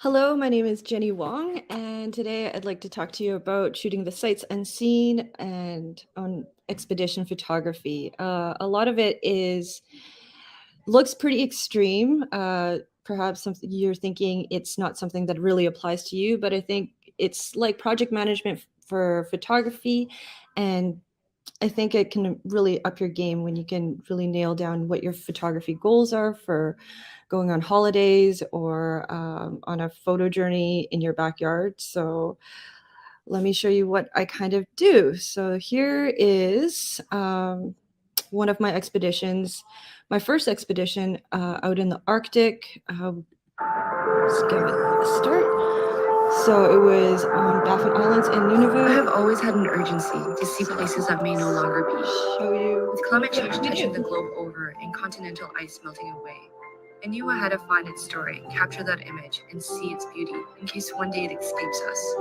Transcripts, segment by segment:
Hello, my name is Jenny Wong, and today I'd like to talk to you about shooting the sights unseen and on expedition photography. A lot of it looks pretty extreme. Perhaps something you're thinking it's not something that really applies to you, but I think it's like project management for photography, and I think it can really up your game when you can really nail down what your photography goals are for going on holidays or on a photo journey in your backyard. So let me show you what I kind of do. So here is one of my expeditions, my first expedition out in the Arctic. Let's give it a start. So it was on Baffin Islands in Nunavut. I have always had an urgency to see places that may no longer be. Show you. With climate change touching the globe over and continental ice melting away, I knew I had to find its story, capture that image, and see its beauty in case one day it escapes us.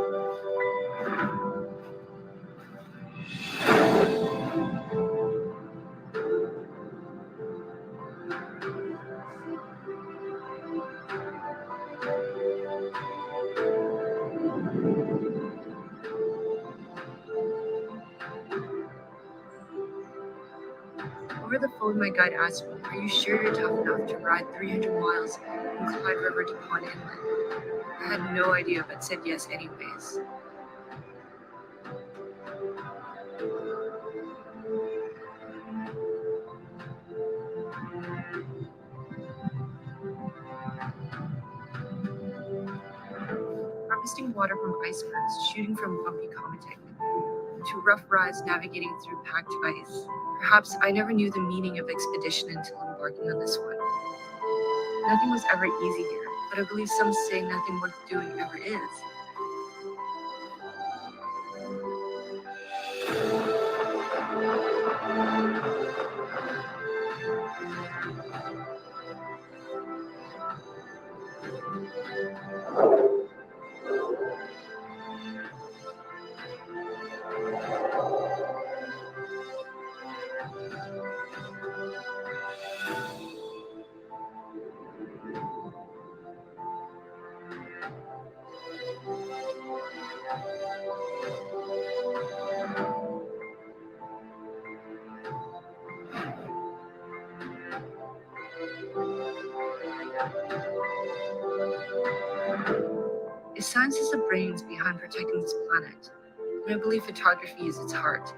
Over the phone, my guide asked me, "Are you sure you're tough enough to ride 300 miles from Clyde River to Pond Inlet?" I had no idea, but said yes anyways. Harvesting water from icebergs, shooting from bumpy Comatec, to rough rides navigating through packed ice. Perhaps I never knew the meaning of expedition until embarking on this one. Nothing was ever easy here, but I believe some say nothing worth doing ever is. If science is the brains behind protecting this planet, then I believe photography is its heart.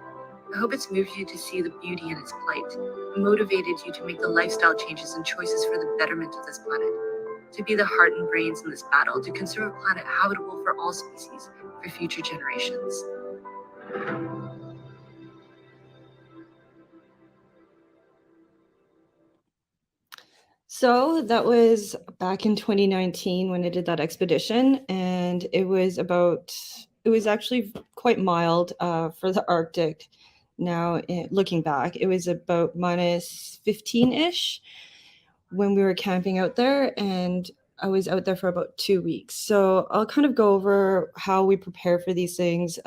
I hope it's moved you to see the beauty in its plight, and motivated you to make the lifestyle changes and choices for the betterment of this planet, to be the heart and brains in this battle, to conserve a planet habitable for all species, for future generations. So that was back in 2019 when I did that expedition, and it was actually quite mild for the Arctic. Now, looking back, it was about minus 15-ish when we were camping out there, and I was out there for about 2 weeks. So I'll kind of go over how we prepare for these things.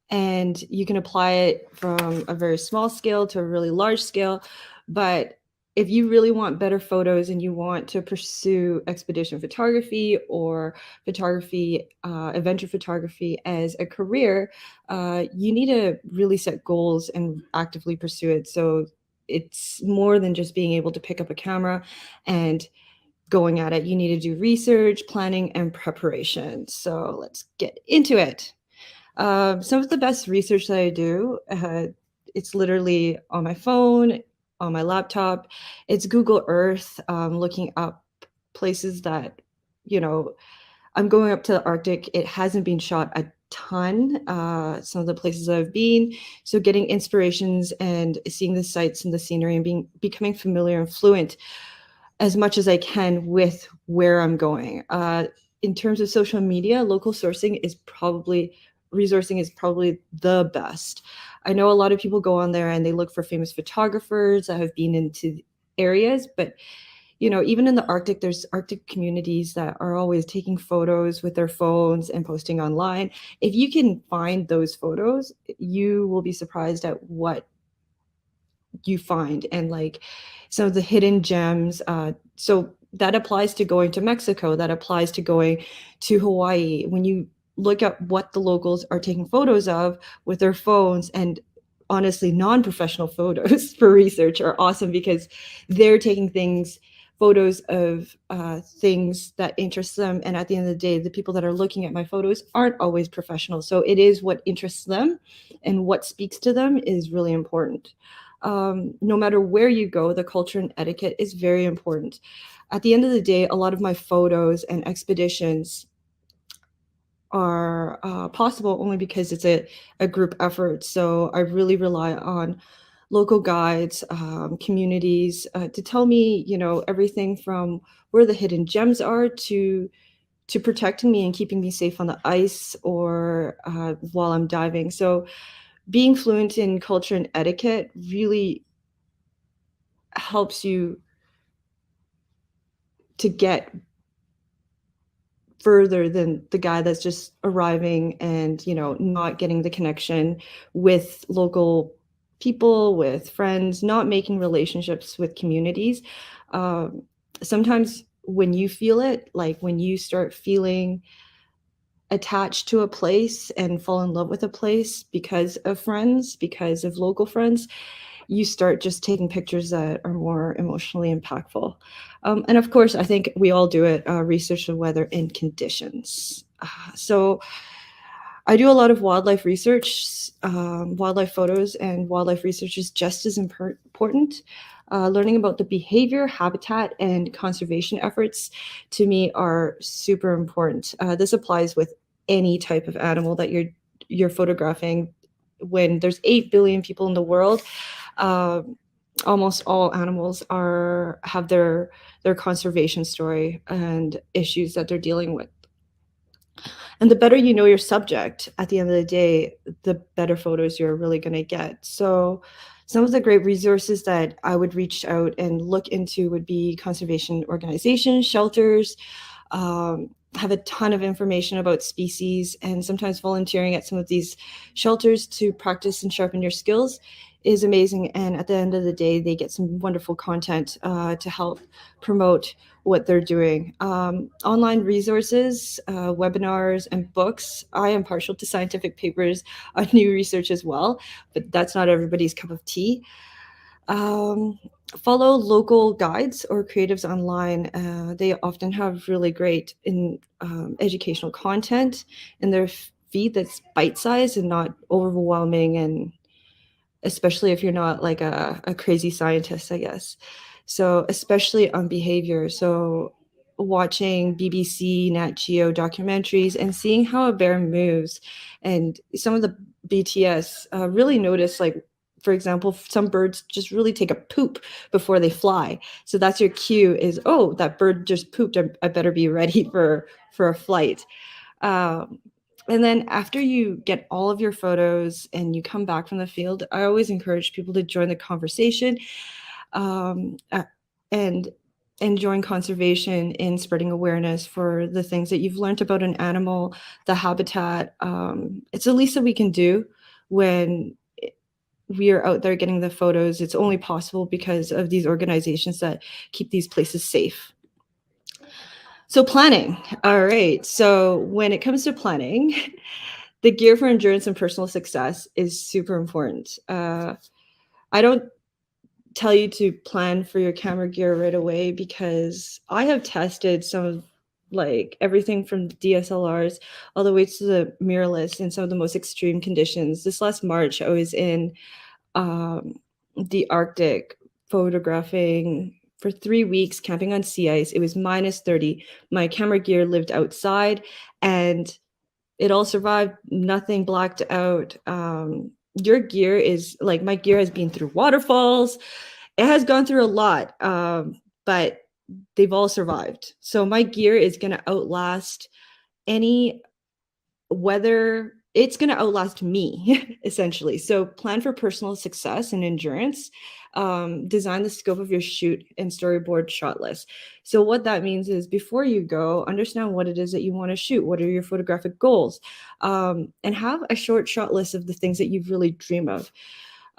And you can apply it from a very small scale to a really large scale. But if you really want better photos and you want to pursue expedition photography or photography, adventure photography as a career, you need to really set goals and actively pursue it. So it's more than just being able to pick up a camera and going at it. You need to do research, planning, and preparation. So let's get into it. Some of the best research that I do, it's literally on my phone, on my laptop. It's Google Earth, looking up places that, I'm going up to the Arctic. It hasn't been shot a ton, some of the places I've been. So getting inspirations and seeing the sights and the scenery and becoming familiar and fluent as much as I can with where I'm going. In terms of social media, local resourcing is probably the best. I know a lot of people go on there and they look for famous photographers that have been into areas, but even in the Arctic, there's Arctic communities that are always taking photos with their phones and posting online. If you can find those photos, you will be surprised at what you find and like some of the hidden gems. So that applies to going to Mexico, that applies to going to Hawaii. When you look at what the locals are taking photos of with their phones, and honestly, non-professional photos for research are awesome because they're taking photos of things that interest them. And at the end of the day, the people that are looking at my photos aren't always professional. So it is what interests them, and what speaks to them is really important. No matter where you go, the culture and etiquette is very important. At the end of the day, a lot of my photos and expeditions are possible only because it's a group effort. So I really rely on local guides, communities to tell me, everything from where the hidden gems are to protecting me and keeping me safe on the ice or while I'm diving. So being fluent in culture and etiquette really helps you to get further than the guy that's just arriving and not getting the connection with local people, with friends, not making relationships with communities. um, Sometimes when you feel it, like when you start feeling attached to a place and fall in love with a place because of friends, because of local friends, you start just taking pictures that are more emotionally impactful. And of course, I think we all do it, research the weather and conditions. So I do a lot of wildlife research. Wildlife photos and wildlife research is just as important. Learning about the behavior, habitat, and conservation efforts to me are super important. This applies with any type of animal that you're photographing. When there's 8 billion people in the world, um, almost all animals have their conservation story and issues that they're dealing with. And the better you know your subject, at the end of the day, the better photos you're really going to get. So some of the great resources that I would reach out and look into would be conservation organizations, shelters, have a ton of information about species, and sometimes volunteering at some of these shelters to practice and sharpen your skills is amazing. And at the end of the day, they get some wonderful content to help promote what they're doing. Online resources, webinars, and books. I am partial to scientific papers on new research as well, but that's not everybody's cup of tea. Um, Follow local guides or creatives online. They often have really great educational content in their feed that's bite-sized and not overwhelming, and especially if you're not like a crazy scientist, I guess. So especially on behavior. So watching BBC, Nat Geo documentaries and seeing how a bear moves, and some of the BTS really notice, like, for example, some birds just really take a poop before they fly. So that's your cue is, oh, that bird just pooped. I better be ready for a flight. Um, and then after you get all of your photos and you come back from the field, I always encourage people to join the conversation, um, uh, and join conservation in spreading awareness for the things that you've learned about an animal, the habitat. It's the least that we can do when we are out there getting the photos. It's only possible because of these organizations that keep these places safe. So planning. All right. So when it comes to planning, the gear for endurance and personal success is super important. I don't tell you to plan for your camera gear right away because I have tested some of, like, everything from DSLRs all the way to the mirrorless in some of the most extreme conditions. This last March, I was in um, the Arctic photographing for 3 weeks, camping on sea ice. It was minus 30. My camera gear lived outside and it all survived. Nothing blacked out. Your gear is like, my gear has been through waterfalls. It has gone through a lot, but they've all survived. So my gear is going to outlast any weather. It's going to outlast me essentially. So plan for personal success and endurance. Design the scope of your shoot and storyboard shot list. So what that means is, before you go, understand what it is that you want to shoot. What are your photographic goals? And have a short shot list of the things that you really dream of.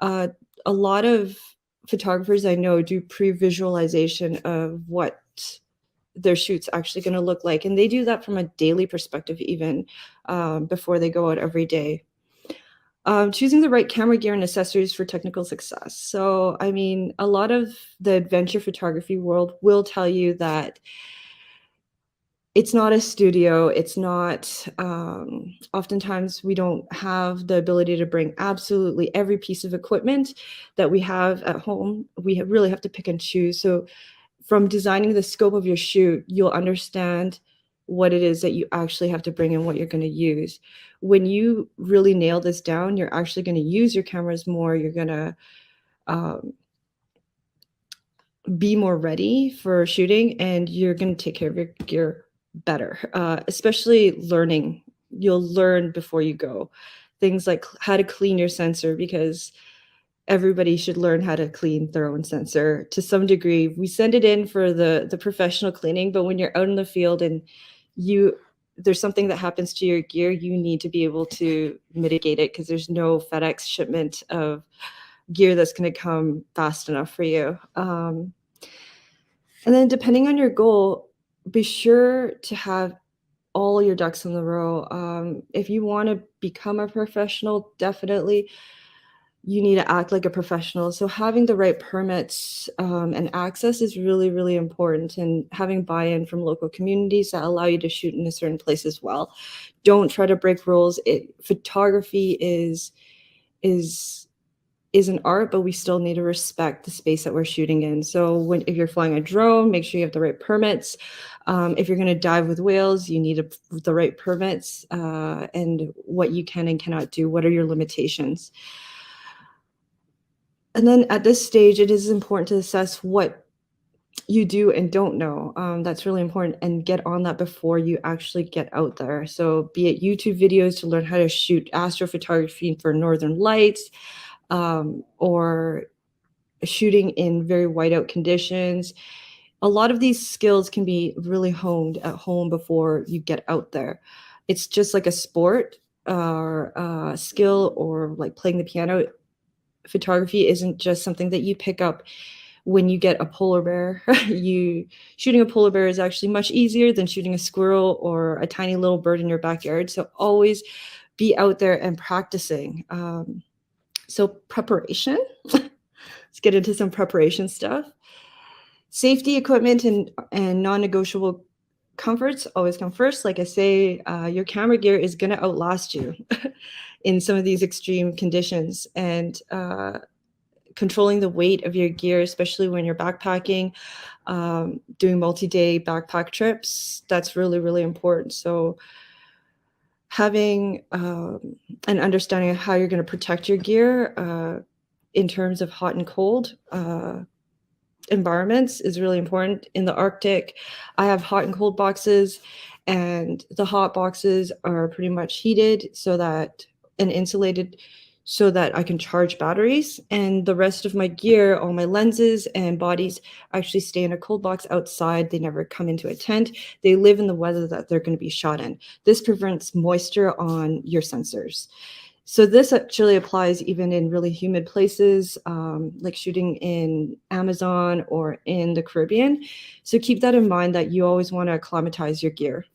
uh, a lot of photographers I know do pre-visualization of what their shoot's actually going to look like. And they do that from a daily perspective, even before they go out every day. Choosing the right camera gear and accessories for technical success. So, I mean, a lot of the adventure photography world will tell you that it's not a studio. It's not, oftentimes we don't have the ability to bring absolutely every piece of equipment that we have at home. We really have to pick and choose. So, from designing the scope of your shoot, you'll understand what it is that you actually have to bring and what you're going to use. When you really nail this down, you're actually going to use your cameras more. You're going to um, be more ready for shooting, and you're going to take care of your gear better, especially learning. You'll learn before you go. Things like how to clean your sensor, because everybody should learn how to clean their own sensor to some degree. We send it in for the professional cleaning, but when you're out in the field and there's something that happens to your gear, you need to be able to mitigate it, because there's no FedEx shipment of gear that's going to come fast enough for you. And then depending on your goal, be sure to have all your ducks in the row. If you want to become a professional, definitely you need to act like a professional. So having the right permits and access is really, really important, and having buy-in from local communities that allow you to shoot in a certain place as well. Don't try to break rules. Photography is an art, but we still need to respect the space that we're shooting in. So if you're flying a drone, make sure you have the right permits. If you're going to dive with whales, you need the right permits and what you can and cannot do. What are your limitations? And then at this stage, it is important to assess what you do and don't know. That's really important, and get on that before you actually get out there. So be it YouTube videos to learn how to shoot astrophotography for northern lights, or shooting in very whiteout conditions. A lot of these skills can be really honed at home before you get out there. It's just like a sport or a skill, or like playing the piano. Photography isn't just something that you pick up when you get a polar bear. Shooting a polar bear is actually much easier than shooting a squirrel or a tiny little bird in your backyard. So always be out there and practicing. So preparation. Let's get into some preparation stuff. Safety equipment and non-negotiable comforts always come first. Like I say, your camera gear is going to outlast you in some of these extreme conditions, and controlling the weight of your gear, especially when you're backpacking, doing multi-day backpack trips, that's really, really important. So having an understanding of how you're going to protect your gear in terms of hot and cold environments is really important. In the Arctic, I have hot and cold boxes, and the hot boxes are pretty much heated and insulated so that I can charge batteries, and the rest of my gear, all my lenses and bodies, actually stay in a cold box outside. They never come into a tent. They live in the weather that they're going to be shot in. This prevents moisture on your sensors. So this actually applies even in really humid places, like shooting in Amazon or in the Caribbean. So keep that in mind, that you always want to acclimatize your gear.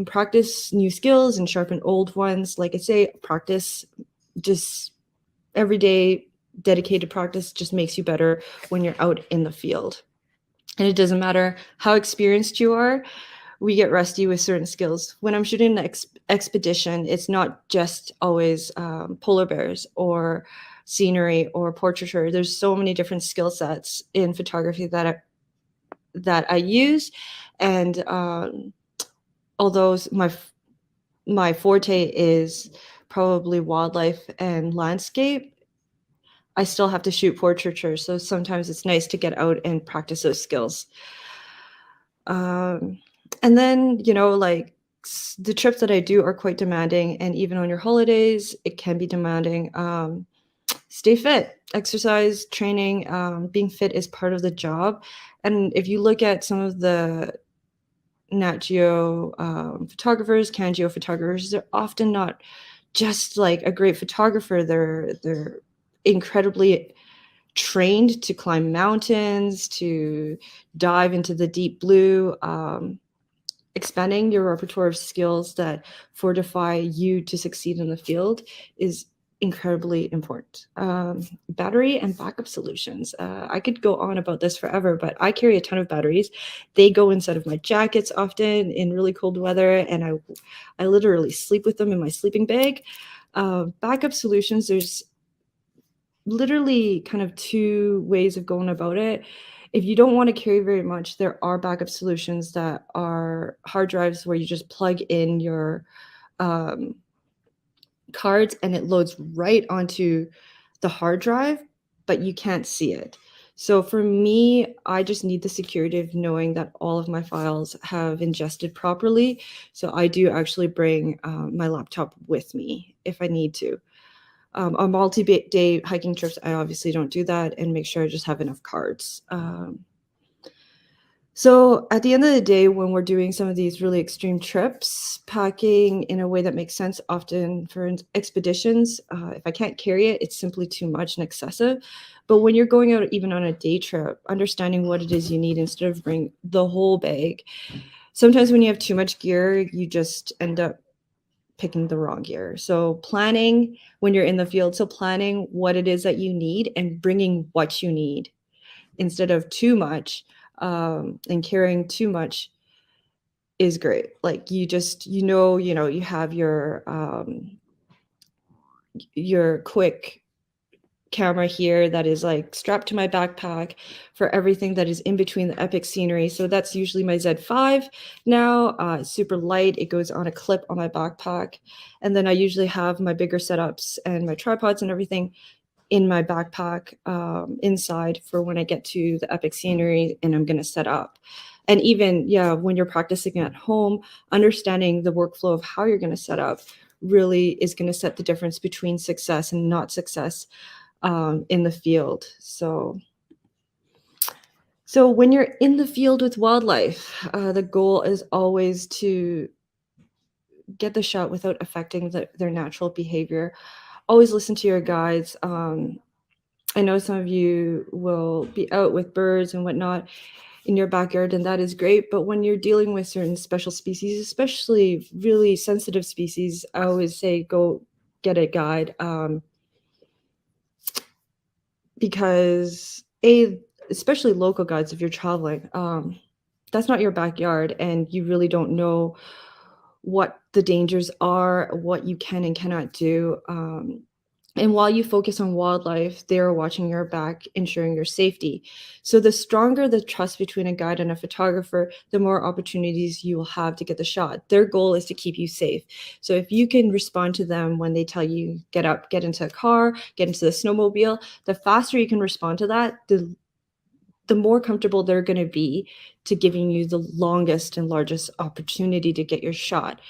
Practice new skills and sharpen old ones. Like I say, practice, just every day, dedicated practice just makes you better when you're out in the field. And it doesn't matter how experienced you are, we get rusty with certain skills. When I'm shooting an expedition, it's not just always polar bears or scenery or portraiture. There's so many different skill sets in photography that I use, and although my forte is probably wildlife and landscape, I still have to shoot portraiture. So sometimes it's nice to get out and practice those skills. And then, like the trips that I do are quite demanding. And even on your holidays, it can be demanding. Stay fit, exercise, training, being fit is part of the job. And if you look at some of the Nat Geo photographers, Can Geo photographers, they're often not just like a great photographer. They're incredibly trained to climb mountains, to dive into the deep blue. Expanding your repertoire of skills that fortify you to succeed in the field is incredibly important. Battery and backup solutions. I could go on about this forever, but I carry a ton of batteries. They go inside of my jackets often in really cold weather, and I literally sleep with them in my sleeping bag. Backup solutions, there's literally kind of two ways of going about it. If you don't want to carry very much, there are backup solutions that are hard drives where you just plug in your um, cards and it loads right onto the hard drive, but you can't see it. So for me, I just need the security of knowing that all of my files have ingested properly. So I do actually bring my laptop with me if I need to. On multi-day hiking trips, I obviously don't do that and make sure I just have enough cards. So at the end of the day, when we're doing some of these really extreme trips, packing in a way that makes sense, often for expeditions, if I can't carry it, it's simply too much and excessive. But when you're going out even on a day trip, understanding what it is you need instead of bring the whole bag. Sometimes when you have too much gear, you just end up picking the wrong gear. So planning when you're in the field, so planning what it is that you need and bringing what you need instead of too much, and carrying too much is great. Like you just, you have your quick camera here that is like strapped to my backpack for everything that is in between the epic scenery. So that's usually my Z5 now. It's super light. It goes on a clip on my backpack. And then I usually have my bigger setups and my tripods and everything in my backpack inside for when I get to the epic scenery and I'm going to set up. And even, yeah, when you're practicing at home, understanding the workflow of how you're going to set up really is going to set the difference between success and not success in the field. So when you're in the field with wildlife, the goal is always to get the shot without affecting their natural behavior. Always listen to your guides. I know some of you will be out with birds and whatnot in your backyard, and that is great. But when you're dealing with certain special species, especially really sensitive species, I always say go get a guide. Because especially local guides, if you're traveling, that's not your backyard and you really don't know what the dangers are, what you can and cannot do. And while you focus on wildlife, they're watching your back, ensuring your safety. So the stronger the trust between a guide and a photographer, the more opportunities you will have to get the shot. Their goal is to keep you safe. So if you can respond to them when they tell you, get up, get into a car, get into the snowmobile, the faster you can respond to that, the more comfortable they're going to be to giving you the longest and largest opportunity to get your shot.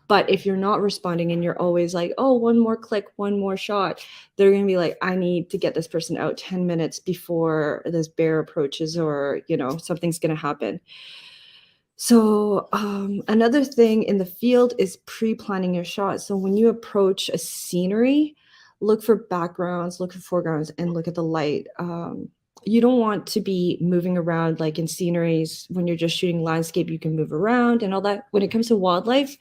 But if you're not responding and you're always like, oh, one more click, one more shot, they're going to be like, I need to get this person out 10 minutes before this bear approaches or, something's going to happen. So another thing in the field is pre-planning your shot. So when you approach a scenery, look for backgrounds, look for foregrounds, and look at the light. You don't want to be moving around like in sceneries. When you're just shooting landscape, you can move around and all that. When it comes to wildlife,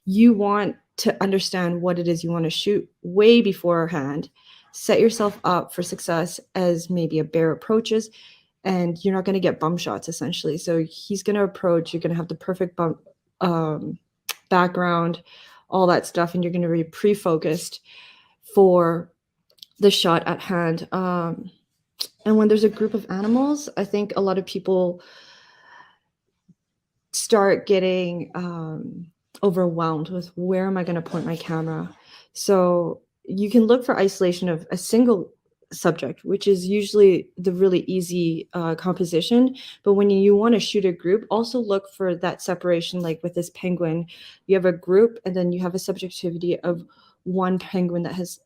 you want to understand what it is you want to shoot way beforehand. Set yourself up for success as maybe a bear approaches, and you're not going to get bum shots essentially. So he's going to approach, you're going to have the perfect background, all that stuff, and you're going to be pre-focused for the shot at hand. And when there's a group of animals, I think a lot of people start getting overwhelmed with where am I going to point my camera. So you can look for isolation of a single subject, which is usually the really easy composition. But when you want to shoot a group, also look for that separation. Like with this penguin, you have a group and then you have a subjectivity of one penguin that has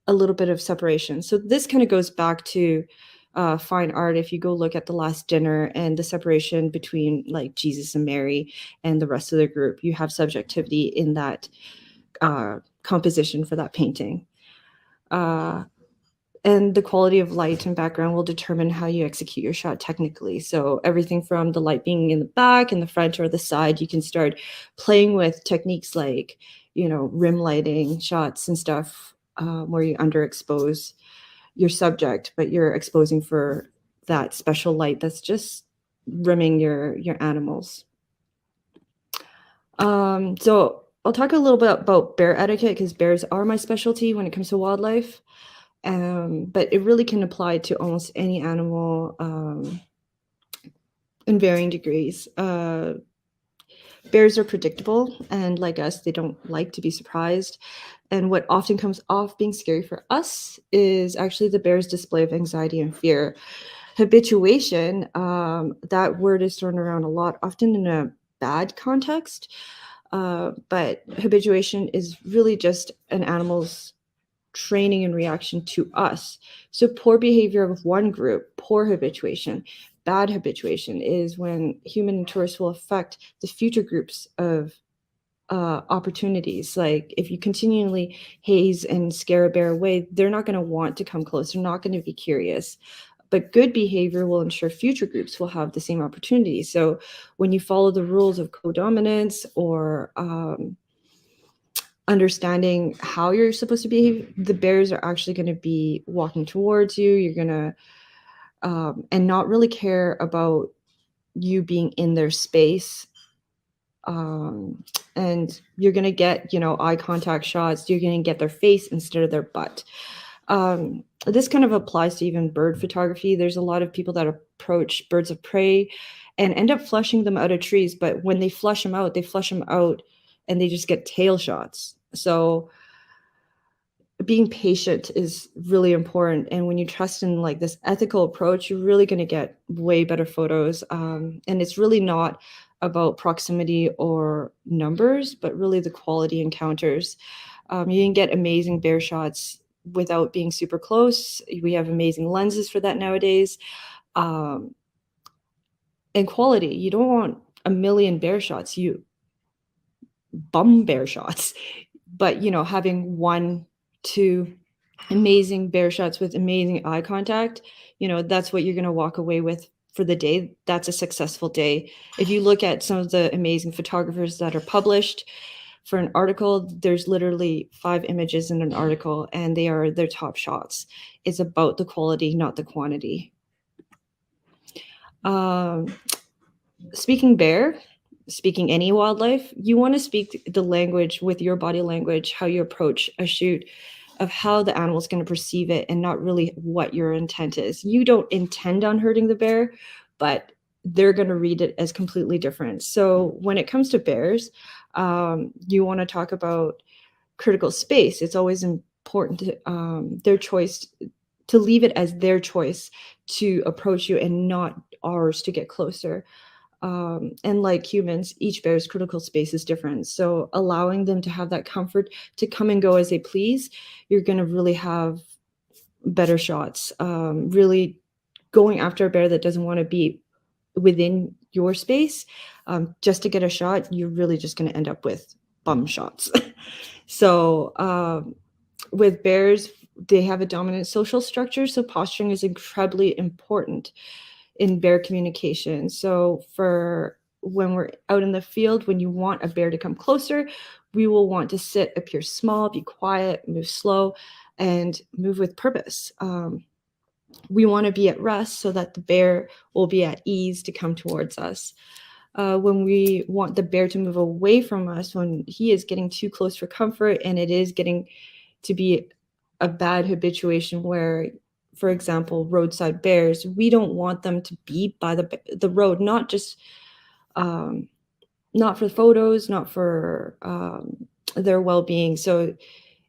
a little bit of separation. So this kind of goes back to fine art. If you go look at The Last Dinner and the separation between like Jesus and Mary and the rest of the group, you have subjectivity in that composition for that painting. and the quality of light and background will determine how you execute your shot technically. So everything from the light being in the back, in the front, or the side, you can start playing with techniques like, rim lighting shots and stuff, where you underexpose your subject, but you're exposing for that special light that's just rimming your animals. So I'll talk a little bit about bear etiquette, because bears are my specialty when it comes to wildlife. But it really can apply to almost any animal, in varying degrees. Bears are predictable, and like us, they don't like to be surprised. And what often comes off being scary for us is actually the bear's display of anxiety and fear. Habituation, that word is thrown around a lot, often in a bad context. But habituation is really just an animal's training in reaction to us. So poor behavior of one group, poor habituation. Bad habituation is when human and tourists will affect the future groups of opportunities. Like if you continually haze and scare a bear away, they're not going to want to come close. They're not going to be curious. But good behavior will ensure future groups will have the same opportunity. So when you follow the rules of co-dominance, or understanding how you're supposed to behave, the bears are actually going to be walking towards you. You're going to, and not really care about you being in their space. And you're going to get, eye contact shots. You're going to get their face instead of their butt. This kind of applies to even bird photography. There's a lot of people that approach birds of prey and end up flushing them out of trees. But when they flush them out, and they just get tail shots. So being patient is really important. And when you trust in like this ethical approach, you're really going to get way better photos. And it's really not about proximity or numbers, but really the quality encounters. You can get amazing bear shots without being super close. We have amazing lenses for that nowadays. And quality, you don't want a million bear shots, you bum bear shots. But having 1-2 amazing bear shots with amazing eye contact, that's what you're going to walk away with for the day. That's a successful day. If you look at some of the amazing photographers that are published for an article, there's literally 5 images in an article, and they are their top shots. It's about the quality, not the quantity. Speaking bear, speaking any wildlife, you want to speak the language with your body language, how you approach a shoot, of how the animal is going to perceive it, and not really what your intent is. You don't intend on hurting the bear, but they're going to read it as completely different. So when it comes to bears, you want to talk about critical space. It's always important to their choice, to leave it as their choice to approach you and not ours to get closer. And like humans, each bear's critical space is different. So allowing them to have that comfort to come and go as they please, you're going to really have better shots. Really going after a bear that doesn't want to be within your space, just to get a shot, you're really just going to end up with bum shots. So with bears, they have a dominant social structure. So posturing is incredibly important in bear communication. So for when we're out in the field, when you want a bear to come closer, we will want to sit, appear small, be quiet, move slow, and move with purpose. We want to be at rest so that the bear will be at ease to come towards us. When we want the bear to move away from us, when he is getting too close for comfort, and it is getting to be a bad habituation where, for example, roadside bears, we don't want them to be by the road, not just not for photos, not for their well-being. So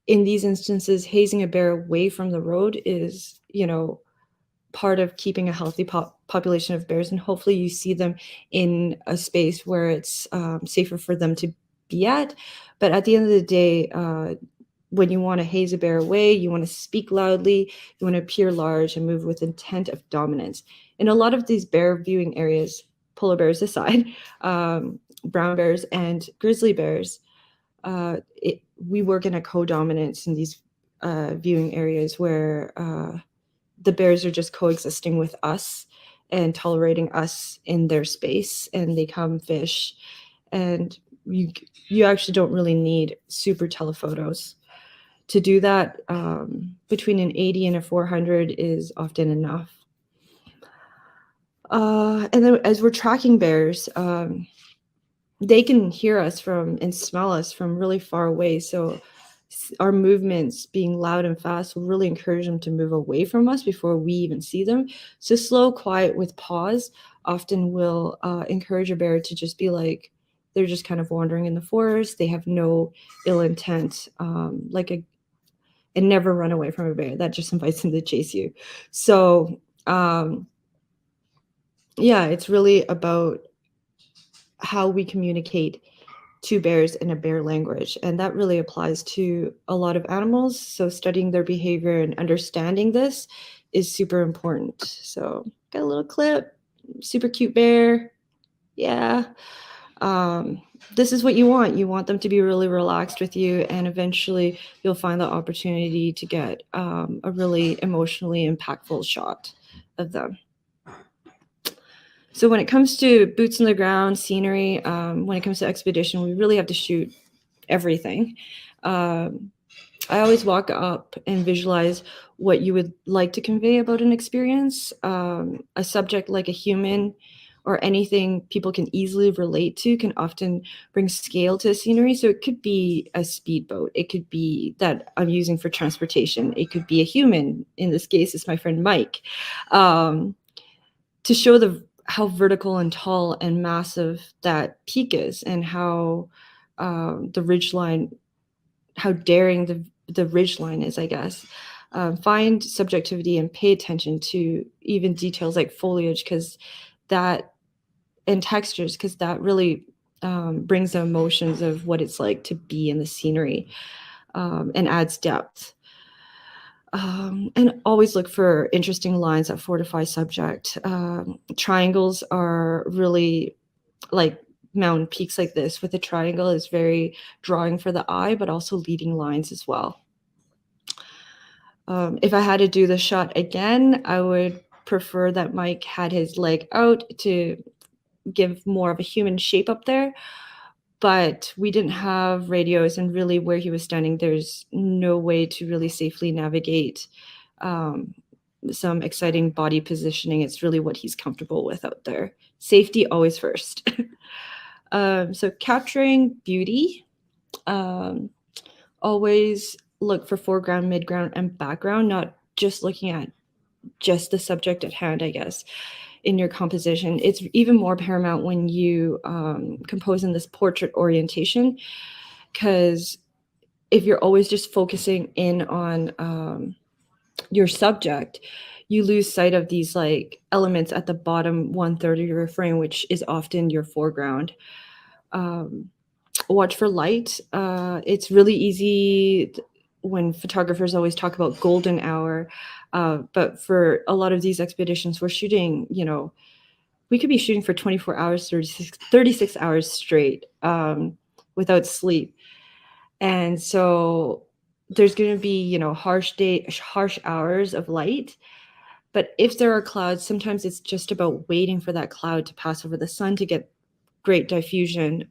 in these instances, hazing a bear away from the road is, part of keeping a healthy population of bears, and hopefully you see them in a space where it's safer for them to be at. But at the end of the day, when you want to haze a bear away, you want to speak loudly, you want to appear large and move with intent of dominance. In a lot of these bear viewing areas, polar bears aside, brown bears and grizzly bears, we work in a co-dominance in these viewing areas where the bears are just coexisting with us and tolerating us in their space, and they come fish, and you actually don't really need super telephotos to do that. Between an 80 and a 400 is often enough. And then as we're tracking bears, they can hear us from and smell us from really far away. So our movements being loud and fast will really encourage them to move away from us before we even see them. So slow, quiet with pause often will encourage a bear to just be like, they're just kind of wandering in the forest. They have no ill intent, and never run away from a bear. That just invites them to chase you. So yeah, it's really about how we communicate to bears in a bear language. And that really applies to a lot of animals. So studying their behavior and understanding this is super important. So got a little clip, super cute bear. Yeah. This is what you want. You want them to be really relaxed with you, and eventually you'll find the opportunity to get a really emotionally impactful shot of them. So when it comes to boots on the ground, scenery, when it comes to expedition, we really have to shoot everything. I always walk up and visualize what you would like to convey about an experience. A subject like a human or anything people can easily relate to can often bring scale to a scenery. So it could be a speedboat. It could be that I'm using for transportation. It could be a human. In this case, it's my friend Mike. To show how vertical and tall and massive that peak is, and how the ridgeline, how daring the ridgeline is, I guess. Find subjectivity and pay attention to even details like foliage, and textures, because that really brings the emotions of what it's like to be in the scenery, and adds depth. And always look for interesting lines that fortify subject. Triangles are really, like mountain peaks like this with a triangle, is very drawing for the eye, but also leading lines as well. If I had to do the shot again, I would prefer that Mike had his leg out to give more of a human shape up there. But we didn't have radios, and really where he was standing, there's no way to really safely navigate some exciting body positioning. It's really what he's comfortable with out there. Safety always first. So capturing beauty, always look for foreground, midground, and background, not just looking at just the subject at hand, I guess, in your composition. It's even more paramount when you compose in this portrait orientation, because if you're always just focusing in on your subject, you lose sight of these like elements at the bottom 1/3 of your frame, which is often your foreground. Watch for light. It's really easy when photographers always talk about golden hour, but for a lot of these expeditions, we're shooting, we could be shooting for 24 hours, 36 hours straight, without sleep. And so there's going to be, harsh hours of light. But if there are clouds, sometimes it's just about waiting for that cloud to pass over the sun to get great diffusion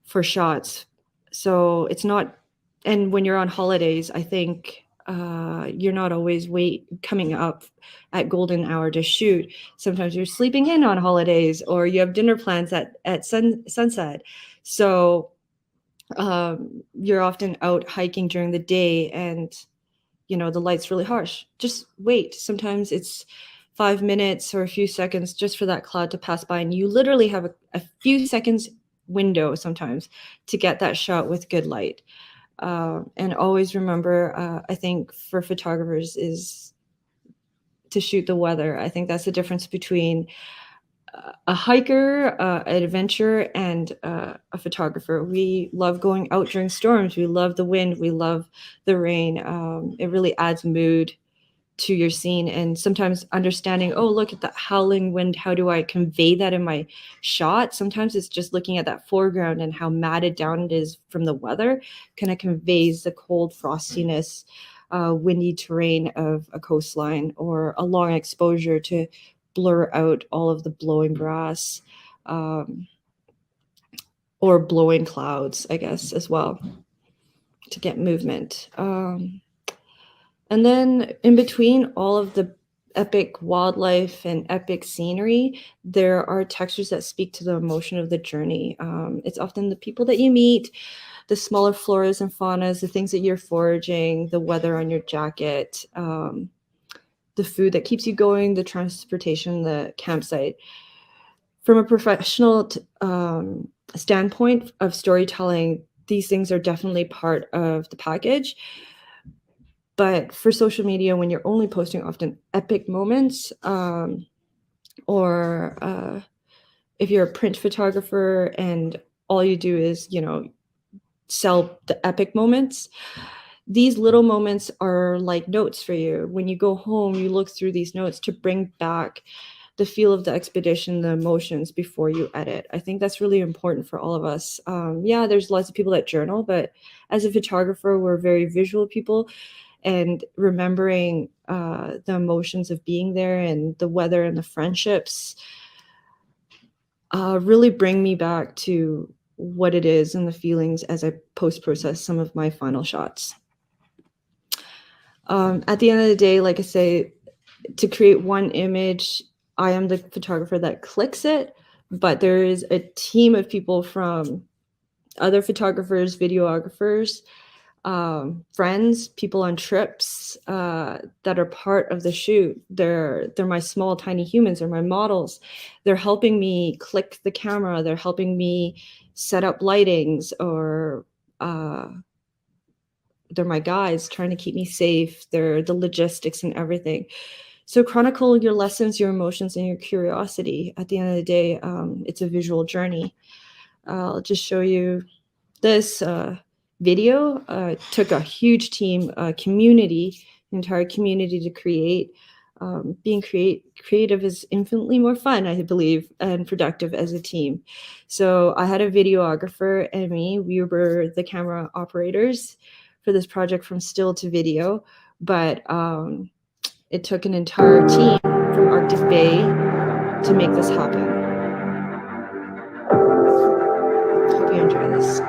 for shots. So it's not, and when you're on holidays, I think you're not always coming up at golden hour to shoot. Sometimes you're sleeping in on holidays, or you have dinner plans at sunset. So you're often out hiking during the day, and the light's really harsh. Just wait. Sometimes it's 5 minutes or a few seconds just for that cloud to pass by, and you literally have a few seconds window sometimes to get that shot with good light. And always remember, I think for photographers, is to shoot the weather. I think that's the difference between a hiker, an adventurer, and a photographer. We love going out during storms. We love the wind. We love the rain. It really adds mood to your scene, and sometimes understanding, oh, look at that howling wind, how do I convey that in my shot? Sometimes it's just looking at that foreground and how matted down it is from the weather kind of conveys the cold frostiness, windy terrain of a coastline, or a long exposure to blur out all of the blowing grass, or blowing clouds, I guess, as well, to get movement. And then in between all of the epic wildlife and epic scenery, there are textures that speak to the emotion of the journey. It's often the people that you meet, the smaller floras and faunas, the things that you're foraging, the weather on your jacket, the food that keeps you going, the transportation, the campsite. From a professional standpoint of storytelling, these things are definitely part of the package. But for social media, when you're only posting often epic moments, or if you're a print photographer and all you do is, sell the epic moments, these little moments are like notes for you. When you go home, you look through these notes to bring back the feel of the expedition, the emotions before you edit. I think that's really important for all of us. Yeah, there's lots of people that journal, but as a photographer, we're very visual people, and remembering the emotions of being there and the weather and the friendships really bring me back to what it is and the feelings as I post-process some of my final shots. At the end of the day, like I say, to create one image, I am the photographer that clicks it, but there is a team of people from other photographers, videographers, friends, people on trips that are part of the shoot. They're my small, tiny humans. They're my models. They're helping me click the camera. They're helping me set up lightings, or they're my guides trying to keep me safe. They're the logistics and everything. So chronicle your lessons, your emotions, and your curiosity. At the end of the day, it's a visual journey. I'll just show you this video. Took a huge team, community, entire community to create. Being creative is infinitely more fun, I believe, and productive as a team. So I had a videographer and me. We were the camera operators for this project from still to video, but it took an entire team from Arctic Bay to make this happen. Hope you enjoy this.